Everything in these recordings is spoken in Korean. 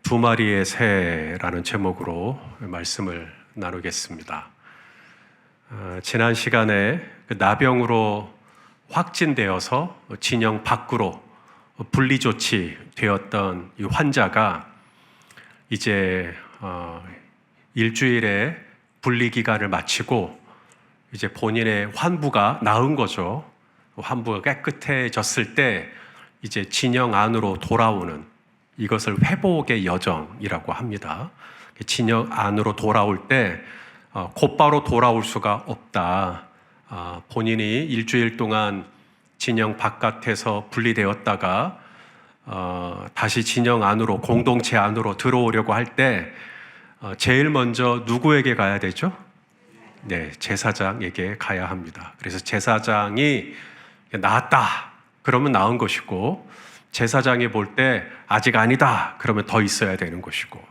두 마리의 새라는 제목으로 말씀을 나누겠습니다. 지난 시간에 나병으로 확진되어서 진영 밖으로 분리 조치되었던 이 환자가 이제 일주일의 분리 기간을 마치고 이제 본인의 환부가 나은 거죠. 환부가 깨끗해졌을 때 이제 진영 안으로 돌아오는, 이것을 회복의 여정이라고 합니다. 진영 안으로 돌아올 때 곧바로 돌아올 수가 없다. 본인이 일주일 동안 진영 바깥에서 분리되었다가 다시 진영 안으로, 공동체 안으로 들어오려고 할 때 제일 먼저 누구에게 가야 되죠? 네, 제사장에게 가야 합니다. 그래서 제사장이 나았다 그러면 나은 것이고, 제사장이 볼 때 아직 아니다 그러면 더 있어야 되는 것이고,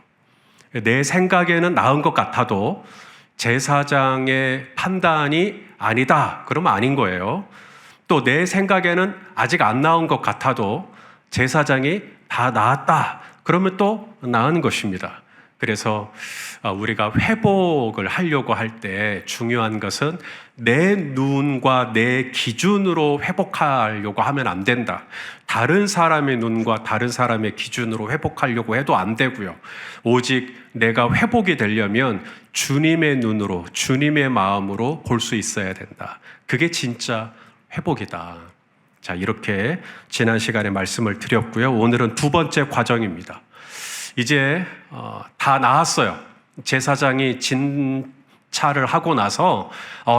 내 생각에는 나은 것 같아도 제사장의 판단이 아니다 그러면 아닌 거예요. 또 내 생각에는 아직 안 나은 것 같아도 제사장이 다 나았다 그러면 또 나은 것입니다. 그래서 우리가 회복을 하려고 할 때 중요한 것은 내 눈과 내 기준으로 회복하려고 하면 안 된다. 다른 사람의 눈과 다른 사람의 기준으로 회복하려고 해도 안 되고요. 오직 내가 회복이 되려면 주님의 눈으로, 주님의 마음으로 볼 수 있어야 된다. 그게 진짜 회복이다. 자, 이렇게 지난 시간에 말씀을 드렸고요. 오늘은 두 번째 과정입니다. 이제 다 나았어요. 제사장이 진찰을 하고 나서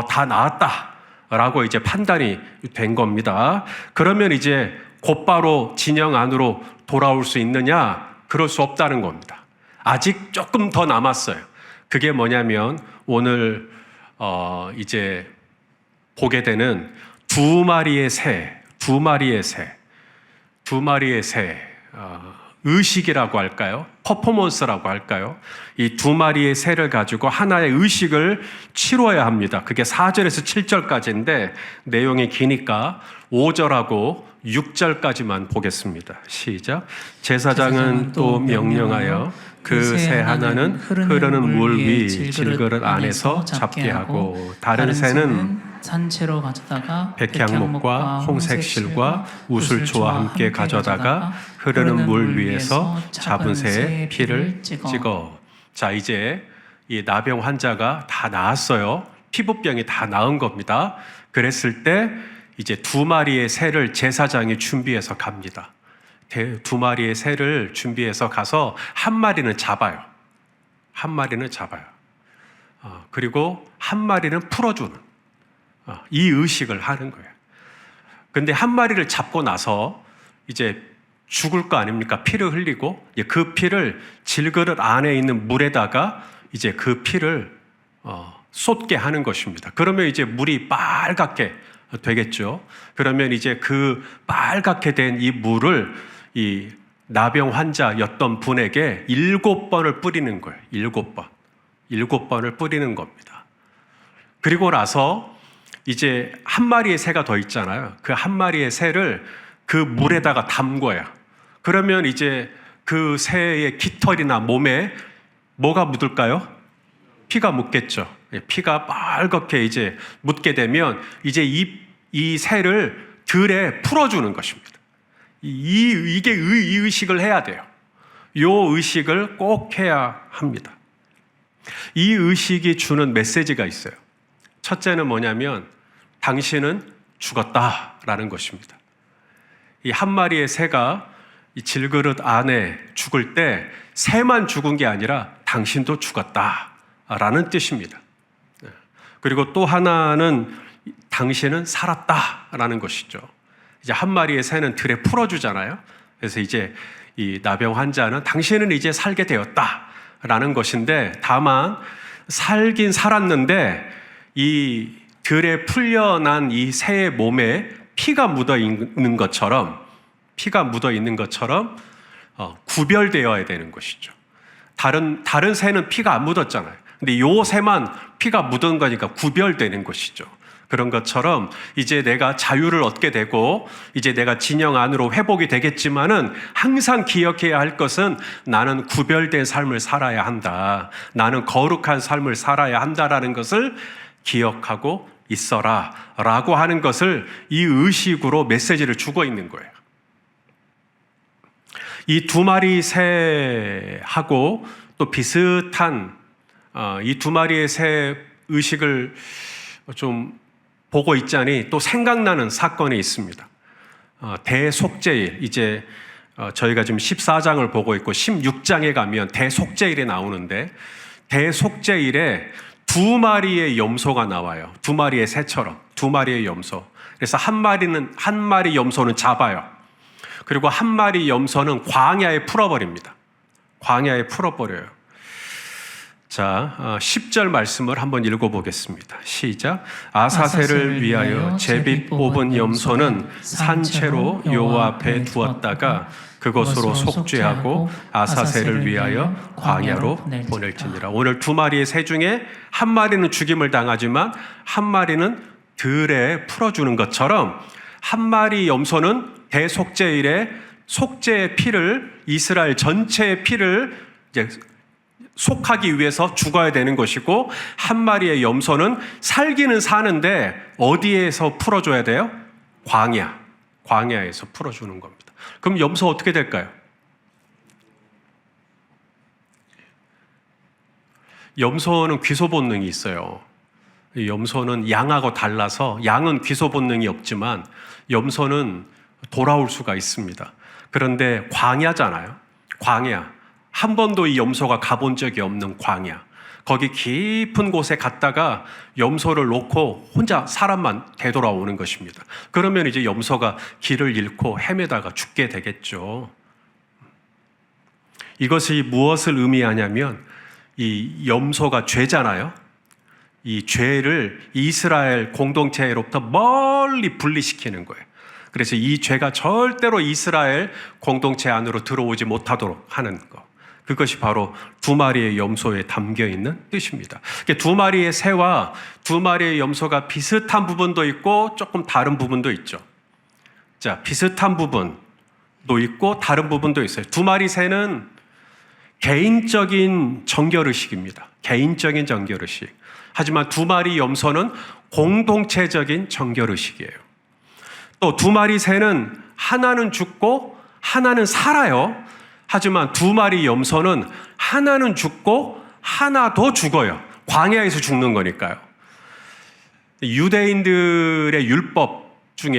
다 나았다라고 이제 판단이 된 겁니다. 그러면 이제 곧바로 진영 안으로 돌아올 수 있느냐? 그럴 수 없다는 겁니다. 아직 조금 더 남았어요. 그게 뭐냐면 오늘 이제 보게 되는 두 마리의 새, 의식이라고 할까요? 퍼포먼스라고 할까요? 이 두 마리의 새를 가지고 하나의 의식을 치러야 합니다. 그게 4절에서 7절까지인데 내용이 기니까 5절하고 6절까지만 보겠습니다. 시작. 제사장은 또 명령하여 그 새 하나는 흐르는 물 위 질그릇 안에서 잡게 하고, 다른 새는 산채로 가져다가 백향목과 홍색실과 우슬초와 함께 가져다가 흐르는 물 위에서 잡은 새의 피를 찍어. 자, 이제 이 나병 환자가 다 나았어요. 피부병이 다 나은 겁니다. 그랬을 때 이제 두 마리의 새를 제사장이 준비해서 갑니다. 두 마리의 새를 준비해서 가서 한 마리는 잡아요. 그리고 한 마리는 풀어주는, 이 의식을 하는 거예요. 근데 한 마리를 잡고 나서 이제 죽을 거 아닙니까? 피를 흘리고 그 피를 질그릇 안에 있는 물에다가 이제 그 피를 쏟게 하는 것입니다. 그러면 이제 물이 빨갛게 되겠죠. 그러면 이제 그 빨갛게 된 이 물을 이 나병 환자였던 분에게 7번을 뿌리는 거예요. 7번을 뿌리는 겁니다. 그리고 나서 이제 한 마리의 새가 더 있잖아요. 그 한 마리의 새를 그 물에다가 담궈요. 그러면 이제 그 새의 깃털이나 몸에 뭐가 묻을까요? 피가 묻겠죠. 피가 빨갛게 이제 묻게 되면 이제 이 새를 들에 풀어주는 것입니다. 이게 이 의식을 해야 돼요. 이 의식을 꼭 해야 합니다. 이 의식이 주는 메시지가 있어요. 첫째는 뭐냐면 당신은 죽었다라는 것입니다. 이 한 마리의 새가 이 질그릇 안에 죽을 때 새만 죽은 게 아니라 당신도 죽었다라는 뜻입니다. 그리고 또 하나는 당신은 살았다라는 것이죠. 이제 한 마리의 새는 들에 풀어주잖아요. 그래서 이제 이 나병 환자는 당신은 이제 살게 되었다라는 것인데, 다만 살긴 살았는데 이 들에 풀려난 이 새의 몸에 피가 묻어 있는 것처럼 구별되어야 되는 것이죠. 다른 새는 피가 안 묻었잖아요. 근데 요 새만 피가 묻은 거니까 구별되는 것이죠. 그런 것처럼 이제 내가 자유를 얻게 되고 이제 내가 진영 안으로 회복이 되겠지만은 항상 기억해야 할 것은 나는 구별된 삶을 살아야 한다. 나는 거룩한 삶을 살아야 한다라는 것을 기억하고 있어라 라고 하는 것을 이 의식으로 메시지를 주고 있는 거예요. 이 두 마리 새하고 또 비슷한 이 두 마리의 새 의식을 좀 보고 있자니 또 생각나는 사건이 있습니다. 대속죄일, 이제 저희가 지금 14장을 보고 있고 16장에 가면 대속죄일에 나오는데 대속죄일에 두 마리의 염소가 나와요. 두 마리의 새처럼 두 마리의 염소. 그래서 한 마리 염소는 잡아요. 그리고 한 마리 염소는 광야에 풀어버립니다. 광야에 풀어버려요. 자, 10절 말씀을 한번 읽어보겠습니다. 시작. 아사셀을 위하여 제비 뽑은 염소는 산채로 여호와 앞에 두었다가 그것으로 속죄하고 아사셀을 위하여 광야로 보낼지니라. 오늘 두 마리의 새 중에 한 마리는 죽임을 당하지만 한 마리는 들에 풀어주는 것처럼 한 마리 염소는 대속죄일에 속죄의 피를, 이스라엘 전체의 피를 이제 속하기 위해서 죽어야 되는 것이고, 한 마리의 염소는 살기는 사는데 어디에서 풀어줘야 돼요? 광야에서 풀어주는 겁니다. 그럼 염소 어떻게 될까요? 염소는 귀소 본능이 있어요. 염소는 양하고 달라서 양은 귀소 본능이 없지만 염소는 돌아올 수가 있습니다. 그런데 광야잖아요. 광야. 한 번도 이 염소가 가본 적이 없는 광야. 거기 깊은 곳에 갔다가 염소를 놓고 혼자 사람만 되돌아오는 것입니다. 그러면 이제 염소가 길을 잃고 헤매다가 죽게 되겠죠. 이것이 무엇을 의미하냐면 이 염소가 죄잖아요. 이 죄를 이스라엘 공동체로부터 멀리 분리시키는 거예요. 그래서 이 죄가 절대로 이스라엘 공동체 안으로 들어오지 못하도록 하는 것. 그것이 바로 두 마리의 염소에 담겨 있는 뜻입니다. 두 마리의 새와 두 마리의 염소가 비슷한 부분도 있고 조금 다른 부분도 있죠. 자, 비슷한 부분도 있고 다른 부분도 있어요. 두 마리 새는 개인적인 정결의식입니다. 개인적인 정결의식. 하지만 두 마리 염소는 공동체적인 정결의식이에요. 또 두 마리 새는 하나는 죽고 하나는 살아요. 하지만 두 마리 염소는 하나는 죽고 하나도 죽어요. 광야에서 죽는 거니까요. 유대인들의 율법책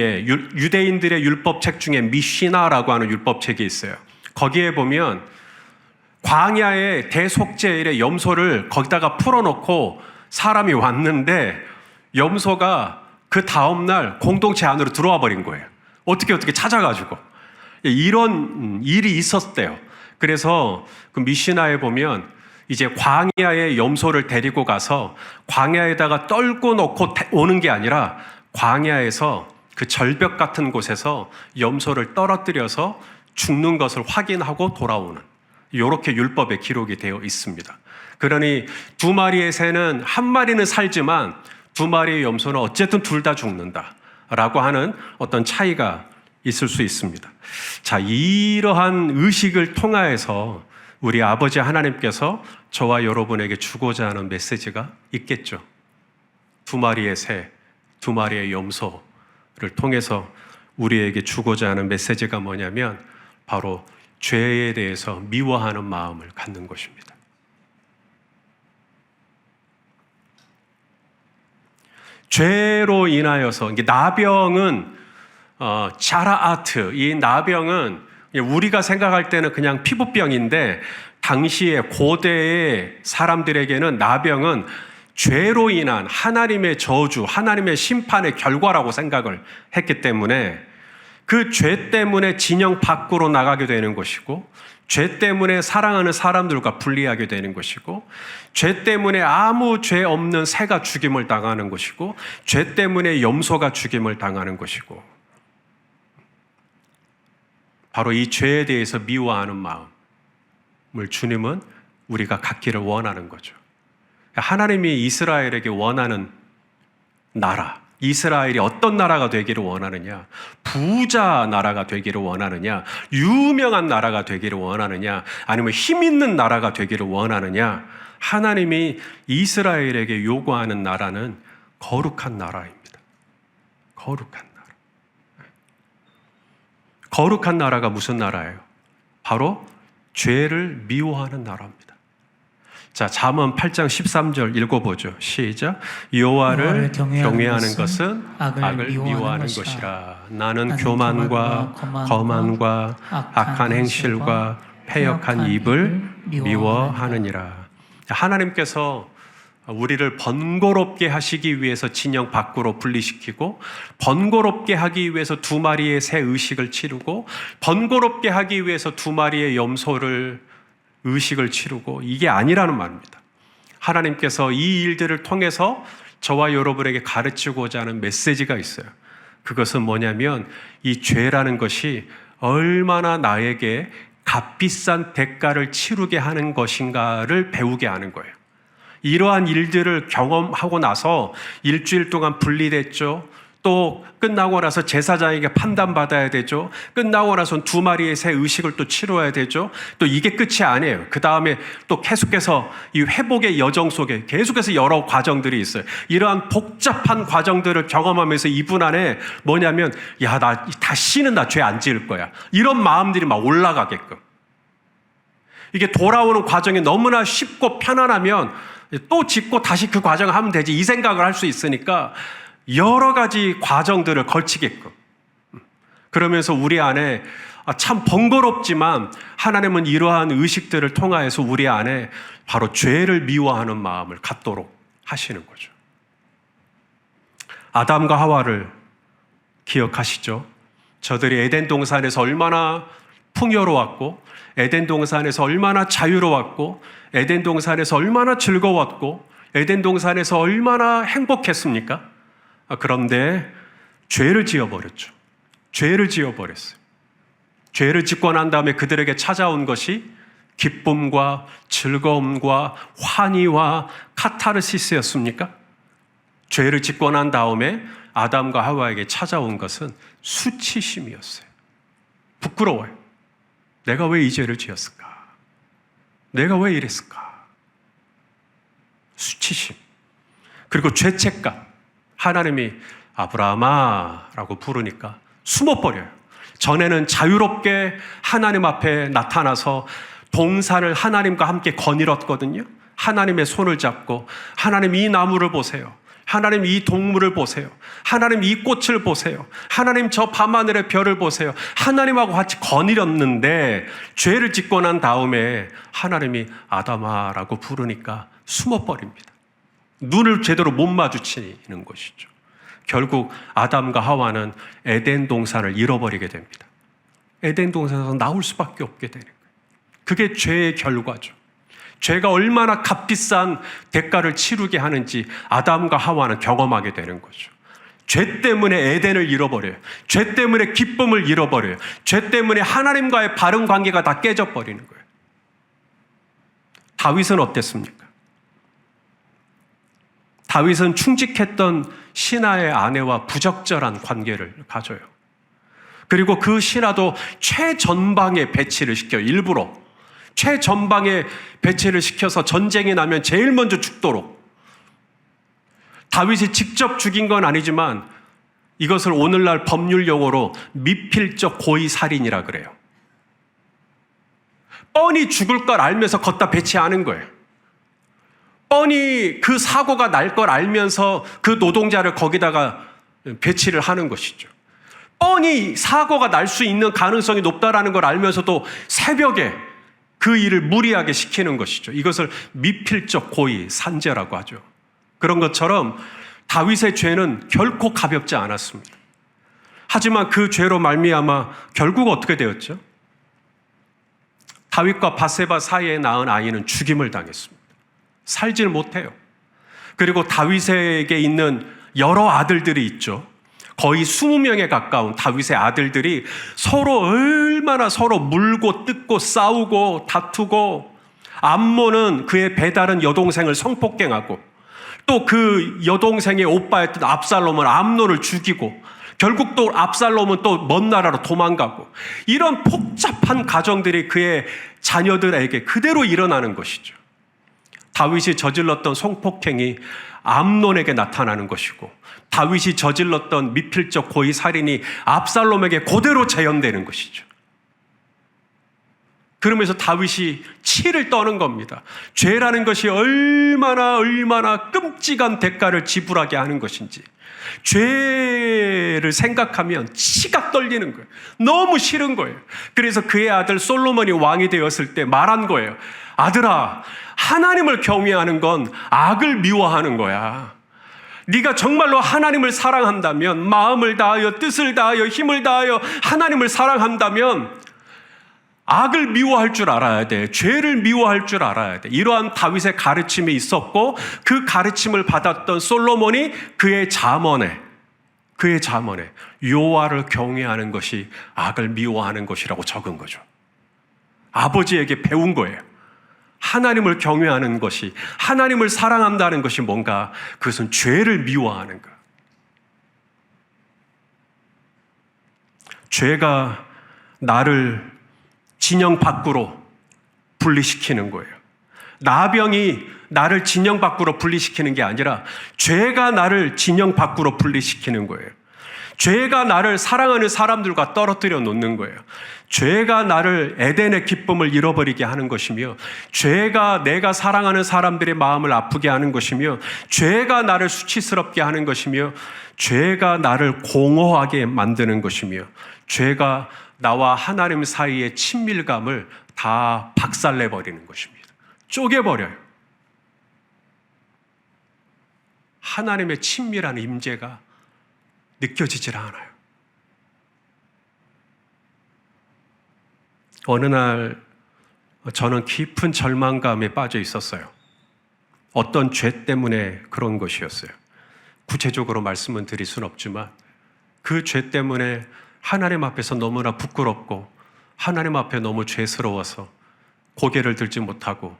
중에 미시나라고 하는 율법책이 있어요. 거기에 보면 광야의 대속죄일에 염소를 거기다가 풀어놓고 사람이 왔는데 염소가 그 다음날 공동체 안으로 들어와 버린 거예요. 어떻게 찾아가지고. 이런 일이 있었대요. 그래서 그 미시나에 보면 이제 광야에 염소를 데리고 가서 광야에다가 떨고 놓고 오는 게 아니라 광야에서 그 절벽 같은 곳에서 염소를 떨어뜨려서 죽는 것을 확인하고 돌아오는, 이렇게 율법에 기록이 되어 있습니다. 그러니 두 마리의 새는 한 마리는 살지만 두 마리의 염소는 어쨌든 둘 다 죽는다라고 하는 어떤 차이가 있을 수 있습니다. 자, 이러한 의식을 통하여서 우리 아버지 하나님께서 저와 여러분에게 주고자 하는 메시지가 있겠죠. 두 마리의 새, 두 마리의 염소를 통해서 우리에게 주고자 하는 메시지가 뭐냐면 바로 죄에 대해서 미워하는 마음을 갖는 것입니다. 죄로 인하여서, 나병은 자라아트, 이 나병은 우리가 생각할 때는 그냥 피부병인데 당시에 고대의 사람들에게는 나병은 죄로 인한 하나님의 저주, 하나님의 심판의 결과라고 생각을 했기 때문에 그 죄 때문에 진영 밖으로 나가게 되는 것이고, 죄 때문에 사랑하는 사람들과 분리하게 되는 것이고, 죄 때문에 아무 죄 없는 새가 죽임을 당하는 것이고, 죄 때문에 염소가 죽임을 당하는 것이고, 바로 이 죄에 대해서 미워하는 마음을 주님은 우리가 갖기를 원하는 거죠. 하나님이 이스라엘에게 원하는 나라, 이스라엘이 어떤 나라가 되기를 원하느냐? 부자 나라가 되기를 원하느냐? 유명한 나라가 되기를 원하느냐? 아니면 힘 있는 나라가 되기를 원하느냐? 하나님이 이스라엘에게 요구하는 나라는 거룩한 나라입니다. 거룩한 나라. 거룩한 나라가 무슨 나라예요? 바로 죄를 미워하는 나라입니다. 자, 잠언 8장 13절 읽어보죠. 시작. 여호와를 경외하는 것은 악을 미워하는 것이라. 나는 교만과 거만과 악한 행실과 패역한 입을 미워하느니라. 하나님께서 우리를 번거롭게 하시기 위해서 진영 밖으로 분리시키고, 번거롭게 하기 위해서 2마리의 새 의식을 치르고, 번거롭게 하기 위해서 2마리의 염소를 의식을 치르고, 이게 아니라는 말입니다. 하나님께서 이 일들을 통해서 저와 여러분에게 가르치고자 하는 메시지가 있어요. 그것은 뭐냐면 이 죄라는 것이 얼마나 나에게 값비싼 대가를 치르게 하는 것인가를 배우게 하는 거예요. 이러한 일들을 경험하고 나서 일주일 동안 분리됐죠. 또 끝나고 나서 제사장에게 판단받아야 되죠. 끝나고 나서는 2마리의 새 의식을 또 치러야 되죠. 또 이게 끝이 아니에요. 그 다음에 또 계속해서 이 회복의 여정 속에 계속해서 여러 과정들이 있어요. 이러한 복잡한 과정들을 경험하면서 이분 안에 뭐냐면, 야, 나 다시는 나 죄 안 지을 거야, 이런 마음들이 막 올라가게끔. 이게 돌아오는 과정이 너무나 쉽고 편안하면 또 짓고 다시 그 과정을 하면 되지, 이 생각을 할 수 있으니까 여러 가지 과정들을 걸치게끔. 그러면서 우리 안에 참 번거롭지만 하나님은 이러한 의식들을 통하여서 우리 안에 바로 죄를 미워하는 마음을 갖도록 하시는 거죠. 아담과 하와를 기억하시죠? 저들이 에덴 동산에서 얼마나 풍요로웠고, 에덴 동산에서 얼마나 자유로웠고, 에덴 동산에서 얼마나 즐거웠고, 에덴 동산에서 얼마나 행복했습니까? 그런데 죄를 지어버렸죠. 죄를 지어버렸어요. 죄를 짓고 난 다음에 그들에게 찾아온 것이 기쁨과 즐거움과 환희와 카타르시스였습니까? 죄를 짓고 난 다음에 아담과 하와에게 찾아온 것은 수치심이었어요. 부끄러워요. 내가 왜 이 죄를 지었을까? 내가 왜 이랬을까? 수치심. 그리고 죄책감. 하나님이 아브라함아 라고 부르니까 숨어버려요. 전에는 자유롭게 하나님 앞에 나타나서 동산을 하나님과 함께 거닐었거든요. 하나님의 손을 잡고, 하나님 이 나무를 보세요, 하나님 이 동물을 보세요, 하나님 이 꽃을 보세요, 하나님 저 밤하늘의 별을 보세요, 하나님하고 같이 거닐었는데 죄를 짓고 난 다음에 하나님이 아담아 라고 부르니까 숨어버립니다. 눈을 제대로 못 마주치는 것이죠. 결국 아담과 하와는 에덴 동산을 잃어버리게 됩니다. 에덴 동산에서 나올 수밖에 없게 되는 거예요. 그게 죄의 결과죠. 죄가 얼마나 값비싼 대가를 치르게 하는지 아담과 하와는 경험하게 되는 거죠. 죄 때문에 에덴을 잃어버려요. 죄 때문에 기쁨을 잃어버려요. 죄 때문에 하나님과의 바른 관계가 다 깨져버리는 거예요. 다윗은 어땠습니까? 다윗은 충직했던 신하의 아내와 부적절한 관계를 가져요. 그리고 그 신하도 최전방에 배치를 시켜요. 일부러 최전방에 배치를 시켜서 전쟁이 나면 제일 먼저 죽도록. 다윗이 직접 죽인 건 아니지만 이것을 오늘날 법률 용어로 미필적 고의살인이라 그래요. 뻔히 죽을 걸 알면서 걷다 배치하는 거예요. 뻔히 그 사고가 날 걸 알면서 그 노동자를 거기다가 배치를 하는 것이죠. 뻔히 사고가 날 수 있는 가능성이 높다라는 걸 알면서도 새벽에 그 일을 무리하게 시키는 것이죠. 이것을 미필적 고의, 산재라고 하죠. 그런 것처럼 다윗의 죄는 결코 가볍지 않았습니다. 하지만 그 죄로 말미암아 결국 어떻게 되었죠? 다윗과 바세바 사이에 낳은 아이는 죽임을 당했습니다. 살지를 못해요. 그리고 다윗에게 있는 여러 아들들이 있죠. 거의 20명에 가까운 다윗의 아들들이 서로 얼마나 서로 물고 뜯고 싸우고 다투고, 암몬은 그의 배다른 여동생을 성폭행하고, 또 그 여동생의 오빠였던 압살롬은 암논을 죽이고 결국 또 압살롬은 또 먼 나라로 도망가고 이런 복잡한 가정들이 그의 자녀들에게 그대로 일어나는 것이죠. 다윗이 저질렀던 성폭행이 암논에게 나타나는 것이고 다윗이 저질렀던 미필적 고의 살인이 압살롬에게 그대로 재현되는 것이죠. 그러면서 다윗이 치를 떠는 겁니다. 죄라는 것이 얼마나 끔찍한 대가를 지불하게 하는 것인지 죄를 생각하면 치가 떨리는 거예요. 너무 싫은 거예요. 그래서 그의 아들 솔로몬이 왕이 되었을 때 말한 거예요. 아들아, 하나님을 경외하는 건 악을 미워하는 거야. 네가 정말로 하나님을 사랑한다면, 마음을 다하여 뜻을 다하여 힘을 다하여 하나님을 사랑한다면 악을 미워할 줄 알아야 돼. 죄를 미워할 줄 알아야 돼. 이러한 다윗의 가르침이 있었고 그 가르침을 받았던 솔로몬이 그의 잠언에 여호와를 경외하는 것이 악을 미워하는 것이라고 적은 거죠. 아버지에게 배운 거예요. 하나님을 경외하는 것이, 하나님을 사랑한다는 것이 뭔가? 그것은 죄를 미워하는 것. 죄가 나를 진영 밖으로 분리시키는 거예요. 나병이 나를 진영 밖으로 분리시키는 게 아니라 죄가 나를 진영 밖으로 분리시키는 거예요. 죄가 나를 사랑하는 사람들과 떨어뜨려 놓는 거예요. 죄가 나를 에덴의 기쁨을 잃어버리게 하는 것이며 죄가 내가 사랑하는 사람들의 마음을 아프게 하는 것이며 죄가 나를 수치스럽게 하는 것이며 죄가 나를 공허하게 만드는 것이며 죄가 나와 하나님 사이의 친밀감을 다 박살내버리는 것입니다. 쪼개버려요. 하나님의 친밀한 임재가 느껴지질 않아요. 어느 날 저는 깊은 절망감에 빠져 있었어요. 어떤 죄 때문에 그런 것이었어요. 구체적으로 말씀은 드릴 수는 없지만 그 죄 때문에 하나님 앞에서 너무나 부끄럽고 하나님 앞에 너무 죄스러워서 고개를 들지 못하고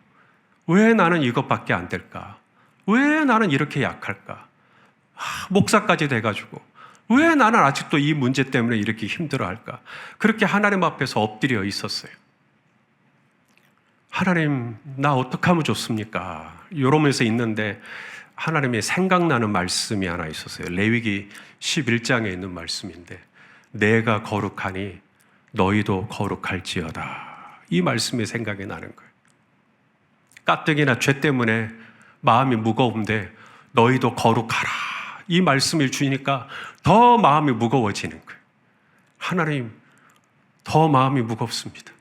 왜 나는 이것밖에 안 될까? 왜 나는 이렇게 약할까? 목사까지 돼가지고 왜 나는 아직도 이 문제 때문에 이렇게 힘들어할까? 그렇게 하나님 앞에서 엎드려 있었어요. 하나님, 나 어떻게 하면 좋습니까? 이러면서 있는데 하나님의 생각나는 말씀이 하나 있었어요. 레위기 11장에 있는 말씀인데 내가 거룩하니 너희도 거룩할지어다. 이 말씀이 생각이 나는 거예요. 가뜩이나 죄 때문에 마음이 무거운데 너희도 거룩하라. 이 말씀을 주니까 더 마음이 무거워지는 거예요. 하나님, 더 마음이 무겁습니다.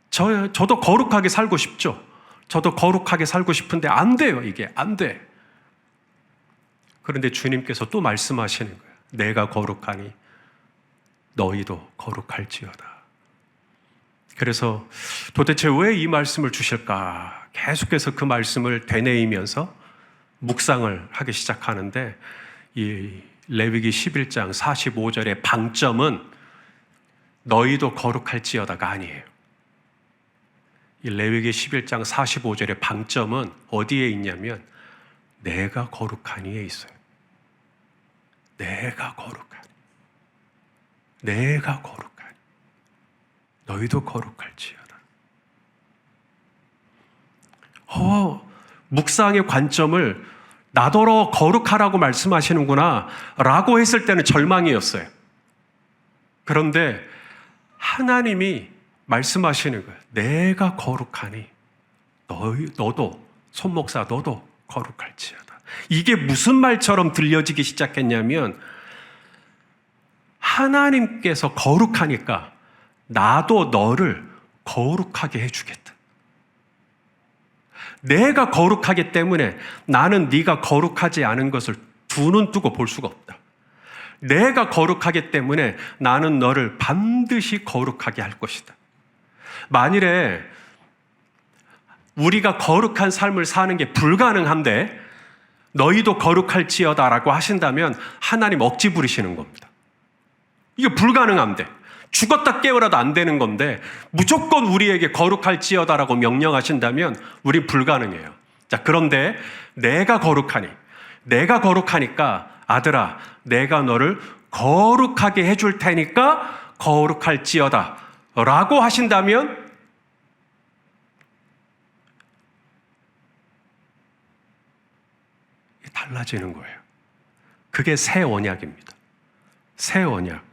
저도 거룩하게 살고 싶죠. 저도 거룩하게 살고 싶은데 안 돼요. 이게 안 돼. 그런데 주님께서 또 말씀하시는 거예요. 내가 거룩하니 너희도 거룩할지어다. 그래서 도대체 왜 이 말씀을 주실까? 계속해서 그 말씀을 되뇌이면서 묵상을 하기 시작하는데 이 레위기 11장 45절의 방점은 너희도 거룩할지어다가 아니에요. 이 레위기 11장 45절의 방점은 어디에 있냐면 내가 거룩하니에 있어요. 내가 거룩하니. 내가 거룩하니. 너희도 거룩할지어다. 묵상의 관점을 나더러 거룩하라고 말씀하시는구나 라고 했을 때는 절망이었어요. 그런데 하나님이 말씀하시는 거예요. 내가 거룩하니 너도 손목사 너도 거룩할지어다. 이게 무슨 말처럼 들려지기 시작했냐면 하나님께서 거룩하니까 나도 너를 거룩하게 해주겠다. 내가 거룩하기 때문에 나는 네가 거룩하지 않은 것을 두 눈 뜨고 볼 수가 없다. 내가 거룩하기 때문에 나는 너를 반드시 거룩하게 할 것이다. 만일에 우리가 거룩한 삶을 사는 게 불가능한데 너희도 거룩할지어다라고 하신다면 하나님 억지 부리시는 겁니다. 이게 불가능한데 죽었다 깨어나도 안 되는 건데 무조건 우리에게 거룩할지어다라고 명령하신다면 우린 불가능해요. 자, 그런데 내가 거룩하니 내가 거룩하니까 아들아, 내가 너를 거룩하게 해줄 테니까 거룩할지어다 라고 하신다면 달라지는 거예요. 그게 새 언약입니다. 새 언약.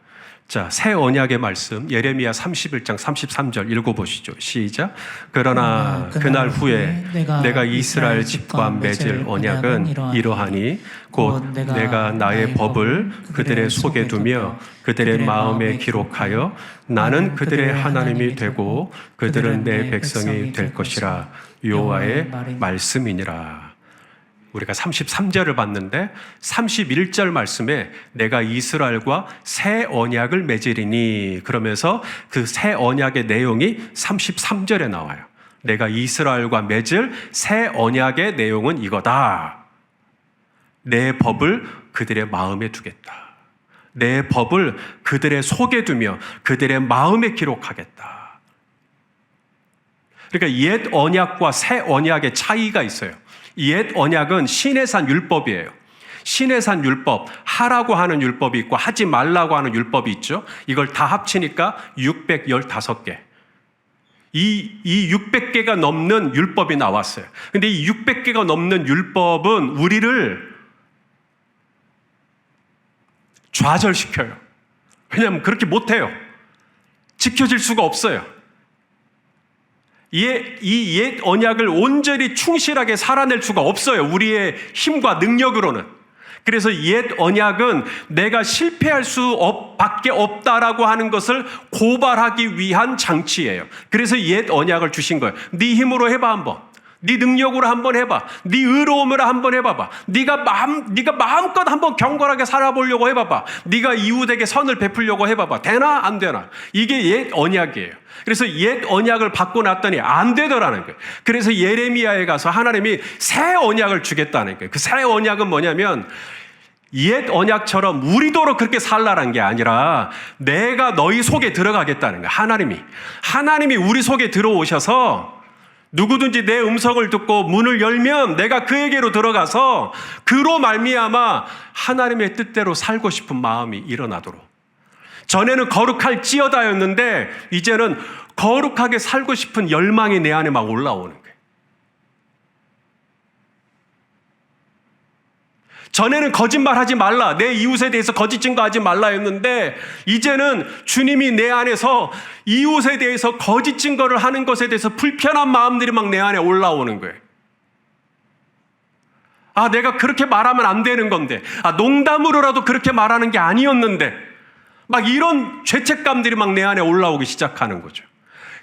자, 새 언약의 말씀 예레미야 31장 33절 읽어보시죠. 시작. 그러나 그날 후에 내가 이스라엘 집과 맺을 언약은 이러하니 곧 내가 나의 법을 그들의 속에 두며 그들의 마음에 기록하여 나는 그들의 하나님이 되고 그들은 내 백성이 될 것이라. 여호와의 말씀이니라. 우리가 33절을 봤는데 31절 말씀에 내가 이스라엘과 새 언약을 맺으리니 그러면서 그 새 언약의 내용이 33절에 나와요. 내가 이스라엘과 맺을 새 언약의 내용은 이거다. 내 법을 그들의 마음에 두겠다. 내 법을 그들의 속에 두며 그들의 마음에 기록하겠다. 그러니까 옛 언약과 새 언약의 차이가 있어요. 옛 언약은 시내산 율법이에요. 시내산 율법, 하라고 하는 율법이 있고 하지 말라고 하는 율법이 있죠. 이걸 다 합치니까 615개. 이 600개가 넘는 율법이 나왔어요. 근데 이 600개가 넘는 율법은 우리를 좌절시켜요. 왜냐하면 그렇게 못해요. 지켜질 수가 없어요. 이 옛 언약을 온전히 충실하게 살아낼 수가 없어요. 우리의 힘과 능력으로는. 그래서 옛 언약은 내가 실패할 밖에 없다라고 하는 것을 고발하기 위한 장치예요. 그래서 옛 언약을 주신 거예요. 네 힘으로 해봐 한번. 네 능력으로 한번 해봐. 네 의로움으로 한번 해봐봐. 네가 마음껏 한번 경건하게 살아보려고 해봐봐. 네가 이웃에게 선을 베풀려고 해봐봐. 되나 안 되나? 이게 옛 언약이에요. 그래서 옛 언약을 받고 났더니 안 되더라는 거예요. 그래서 예레미야에 가서 하나님이 새 언약을 주겠다는 거예요. 그 새 언약은 뭐냐면 옛 언약처럼 우리도록 그렇게 살라는 게 아니라 내가 너희 속에 들어가겠다는 거예요. 하나님이 우리 속에 들어오셔서 누구든지 내 음성을 듣고 문을 열면 내가 그에게로 들어가서 그로 말미암아 하나님의 뜻대로 살고 싶은 마음이 일어나도록. 전에는 거룩할지어다였는데 이제는 거룩하게 살고 싶은 열망이 내 안에 막 올라오는 거예요. 전에는 거짓말하지 말라, 내 이웃에 대해서 거짓 증거하지 말라였는데 이제는 주님이 내 안에서 이웃에 대해서 거짓 증거를 하는 것에 대해서 불편한 마음들이 막 내 안에 올라오는 거예요. 아, 내가 그렇게 말하면 안 되는 건데, 농담으로라도 그렇게 말하는 게 아니었는데 막 이런 죄책감들이 막 내 안에 올라오기 시작하는 거죠.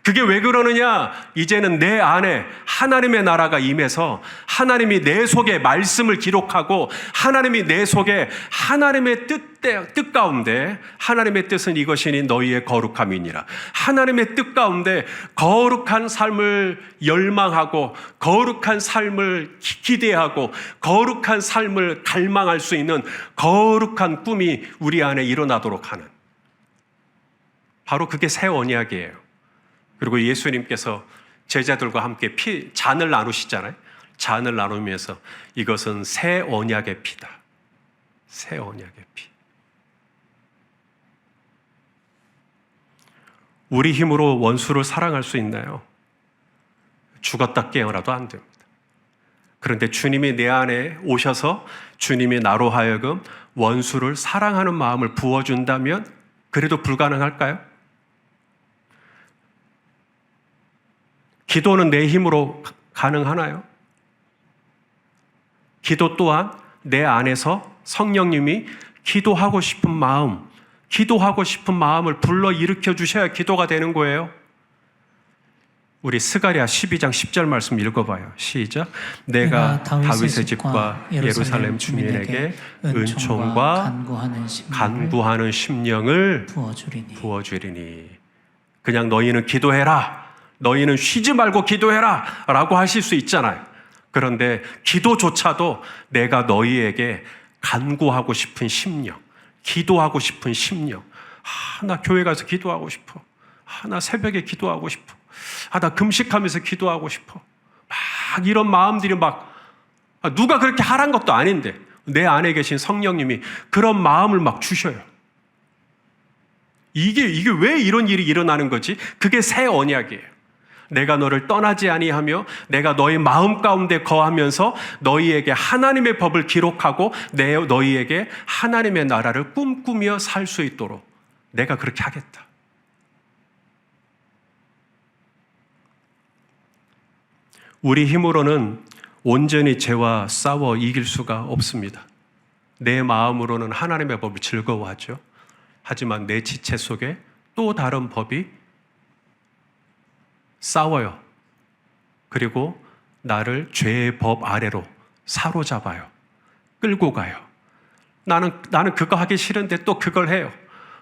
그게 왜 그러느냐? 이제는 내 안에 하나님의 나라가 임해서 하나님이 내 속에 말씀을 기록하고 하나님이 내 속에 하나님의 뜻 가운데 하나님의 뜻은 이것이니 너희의 거룩함이니라. 하나님의 뜻 가운데 거룩한 삶을 열망하고 거룩한 삶을 기대하고 거룩한 삶을 갈망할 수 있는 거룩한 꿈이 우리 안에 일어나도록 하는, 바로 그게 새 언약이에요. 그리고 예수님께서 제자들과 함께 잔을 나누시잖아요. 잔을 나누면서 이것은 새 언약의 피다. 새 언약의 피. 우리 힘으로 원수를 사랑할 수 있나요? 죽었다 깨어나도 안 됩니다. 그런데 주님이 내 안에 오셔서 주님이 나로 하여금 원수를 사랑하는 마음을 부어준다면 그래도 불가능할까요? 기도는 내 힘으로 가능하나요? 기도 또한 내 안에서 성령님이 기도하고 싶은 마음을 불러일으켜 주셔야 기도가 되는 거예요. 우리 스가랴 12장 10절 말씀 읽어봐요. 시작. 내가 다윗의 집과 예루살렘 주민에게 은총과 간구하는 심령을 부어주리니. 그냥 너희는 기도해라, 너희는 쉬지 말고 기도해라 라고 하실 수 있잖아요. 그런데 기도조차도 내가 너희에게 간구하고 싶은 심령, 기도하고 싶은 심령, 나 교회 가서 기도하고 싶어, 나 새벽에 기도하고 싶어, 나 금식하면서 기도하고 싶어, 막 이런 마음들이 막 누가 그렇게 하란 것도 아닌데 내 안에 계신 성령님이 그런 마음을 막 주셔요. 이게 왜 이런 일이 일어나는 거지? 그게 새 언약이에요. 내가 너를 떠나지 아니하며 내가 너희 마음 가운데 거하면서 너희에게 하나님의 법을 기록하고 너희에게 하나님의 나라를 꿈꾸며 살 수 있도록 내가 그렇게 하겠다. 우리 힘으로는 온전히 죄와 싸워 이길 수가 없습니다. 내 마음으로는 하나님의 법을 즐거워하죠. 하지만 내 지체 속에 또 다른 법이 싸워요. 그리고 나를 죄의 법 아래로 사로잡아요. 끌고 가요. 나는 그거 하기 싫은데 또 그걸 해요.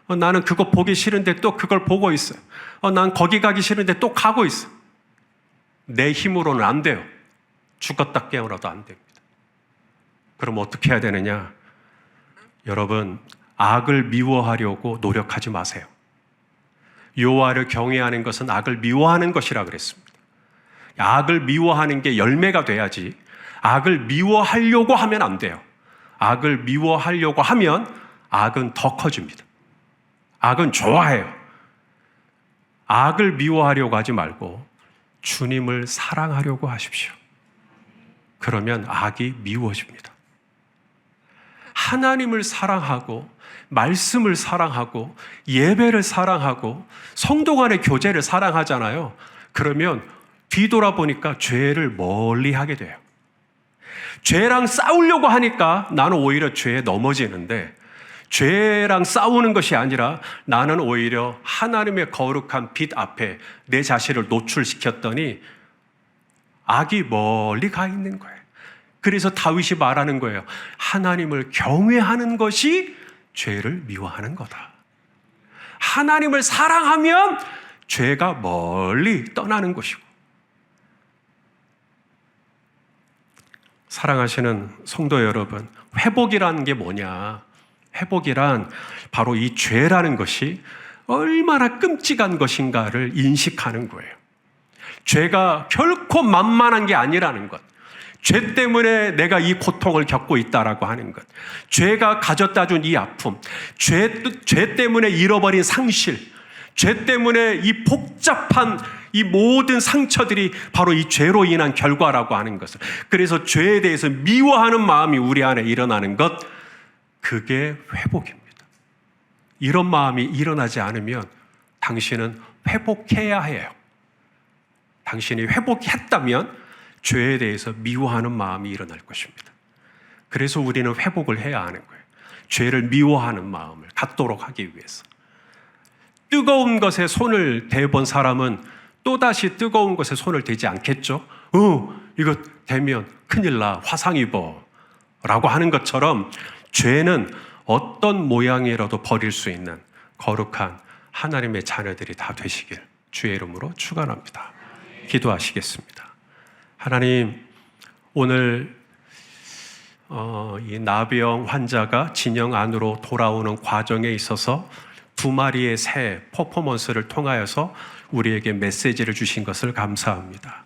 나는 그거 보기 싫은데 또 그걸 보고 있어요. 난 거기 가기 싫은데 또 가고 있어요. 내 힘으로는 안 돼요. 죽었다 깨어나도 안 됩니다. 그럼 어떻게 해야 되느냐? 여러분, 악을 미워하려고 노력하지 마세요. 여호와를 경외하는 것은 악을 미워하는 것이라 그랬습니다. 악을 미워하는 게 열매가 돼야지 악을 미워하려고 하면 안 돼요. 악을 미워하려고 하면 악은 더 커집니다. 악은 좋아해요. 악을 미워하려고 하지 말고 주님을 사랑하려고 하십시오. 그러면 악이 미워집니다. 하나님을 사랑하고 말씀을 사랑하고 예배를 사랑하고 성도 간의 교제를 사랑하잖아요. 그러면 뒤돌아보니까 죄를 멀리 하게 돼요. 죄랑 싸우려고 하니까 나는 오히려 죄에 넘어지는데 죄랑 싸우는 것이 아니라 나는 오히려 하나님의 거룩한 빛 앞에 내 자신을 노출시켰더니 악이 멀리 가 있는 거예요. 그래서 다윗이 말하는 거예요. 하나님을 경외하는 것이 죄를 미워하는 거다. 하나님을 사랑하면 죄가 멀리 떠나는 것이고. 사랑하시는 성도 여러분, 회복이라는 게 뭐냐? 회복이란 바로 이 죄라는 것이 얼마나 끔찍한 것인가를 인식하는 거예요. 죄가 결코 만만한 게 아니라는 것. 죄 때문에 내가 이 고통을 겪고 있다라고 하는 것. 죄가 가져다 준 이 아픔. 죄 때문에 잃어버린 상실. 죄 때문에 이 복잡한 이 모든 상처들이 바로 이 죄로 인한 결과라고 하는 것을. 그래서 죄에 대해서 미워하는 마음이 우리 안에 일어나는 것. 그게 회복입니다. 이런 마음이 일어나지 않으면 당신은 회복해야 해요. 당신이 회복했다면 죄에 대해서 미워하는 마음이 일어날 것입니다. 그래서 우리는 회복을 해야 하는 거예요. 죄를 미워하는 마음을 갖도록 하기 위해서. 뜨거운 것에 손을 대본 사람은 또다시 뜨거운 것에 손을 대지 않겠죠? 이거 대면 큰일 나, 화상 입어 라고 하는 것처럼 죄는 어떤 모양이라도 버릴 수 있는 거룩한 하나님의 자녀들이 다 되시길 주의 이름으로 축원합니다. 기도하시겠습니다. 하나님, 오늘 이 나병 환자가 진영 안으로 돌아오는 과정에 있어서 2마리의 새 퍼포먼스를 통하여서 우리에게 메시지를 주신 것을 감사합니다.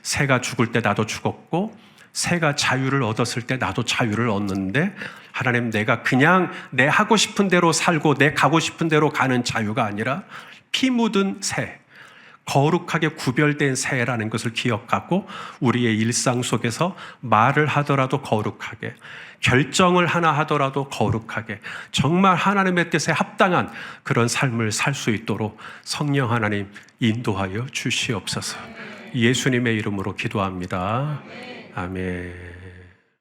새가 죽을 때 나도 죽었고 새가 자유를 얻었을 때 나도 자유를 얻는데 하나님, 내가 그냥 내 하고 싶은 대로 살고 내 가고 싶은 대로 가는 자유가 아니라 피 묻은 새, 거룩하게 구별된 새라는 것을 기억하고 우리의 일상 속에서 말을 하더라도 거룩하게, 결정을 하나 하더라도 거룩하게, 정말 하나님의 뜻에 합당한 그런 삶을 살 수 있도록 성령 하나님 인도하여 주시옵소서. 예수님의 이름으로 기도합니다. 아멘.